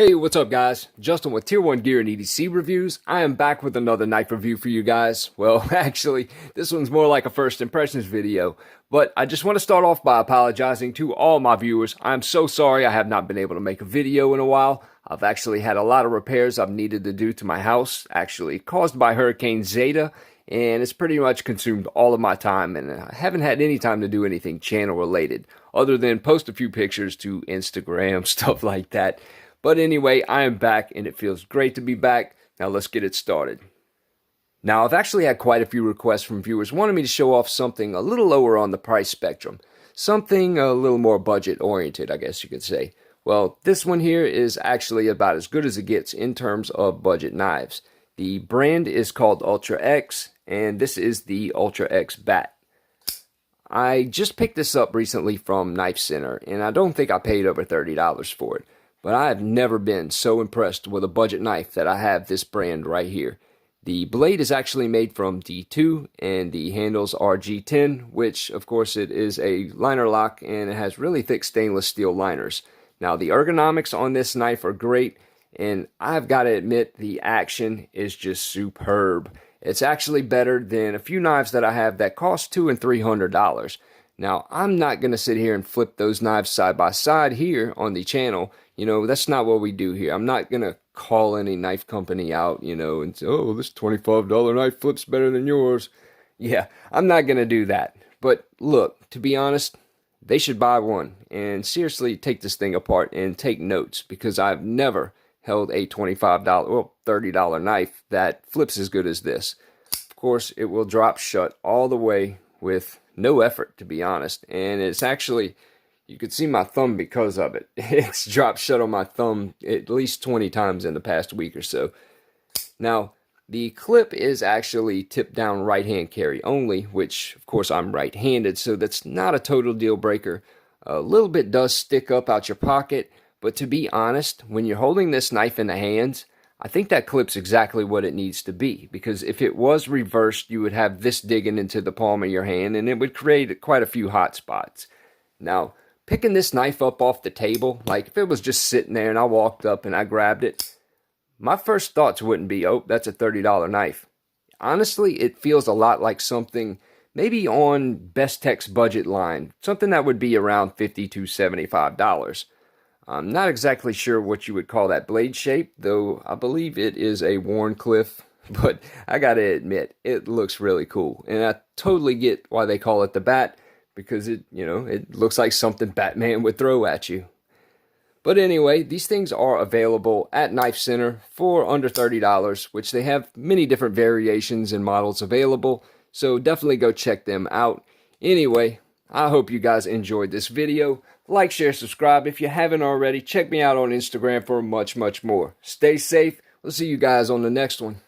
Hey, what's up guys? Justin with Tier 1 Gear and EDC Reviews. I am back with another knife review for you guys. Well, actually, this one's more like a first impressions video. But I just want to start off by apologizing to all my viewers. I'm so sorry I have not been able to make a video in a while. I've actually had a lot of repairs I've needed to do to my house, actually caused by Hurricane Zeta. And it's pretty much consumed all of my time, and I haven't had any time to do anything channel related, other than post a few pictures to Instagram, stuff like that. But anyway, I am back, and it feels great to be back. Now let's get it started. Now, I've actually had quite a few requests from viewers wanting me to show off something a little lower on the price spectrum. Something a little more budget-oriented, I guess you could say. Well, this one here is actually about as good as it gets in terms of budget knives. The brand is called Ultra X, and this is the Ultra X bat. I just picked this up recently from Knife Center, and I don't think I paid over $30 for it. But I have never been so impressed with a budget knife that I have this brand right here. The blade is actually made from D2 and the handles are G10, which of course it is a liner lock and it has really thick stainless steel liners. Now the ergonomics on this knife are great, and I've got to admit the action is just superb. It's actually better than a few knives that I have that cost $200 and $300. Now, I'm not going to sit here and flip those knives side by side here on the channel. You know, that's not what we do here. I'm not going to call any knife company out, you know, and say, oh, this $25 knife flips better than yours. Yeah, I'm not going to do that. But look, to be honest, they should buy one and seriously take this thing apart and take notes, because I've never held a $25, well, $30 knife that flips as good as this. Of course, it will drop shut all the way with no effort, to be honest, and it's actually, you could see my thumb because of it. It's dropped shut on my thumb at least 20 times in the past week or so. Now, the clip is actually tipped down right hand carry only, which of course I'm right handed, so that's not a total deal breaker. A little bit does stick up out your pocket, but to be honest, when you're holding this knife in the hands, I think that clip's exactly what it needs to be, because if it was reversed, you would have this digging into the palm of your hand, and it would create quite a few hot spots. Now, picking this knife up off the table, like if it was just sitting there and I walked up and I grabbed it, my first thoughts wouldn't be, oh, that's a $30 knife. Honestly, it feels a lot like something maybe on Best Tech's budget line, something that would be around $50 to $75. I'm not exactly sure what you would call that blade shape, though I believe it is a Warncliffe, but I gotta admit, it looks really cool. And I totally get why they call it the bat, because it, you know, it looks like something Batman would throw at you. But anyway, these things are available at Knife Center for under $30, which they have many different variations and models available, so definitely go check them out. Anyway, I hope you guys enjoyed this video. Like, share, subscribe. If you haven't already, check me out on Instagram for much, much more. Stay safe. We'll see you guys on the next one.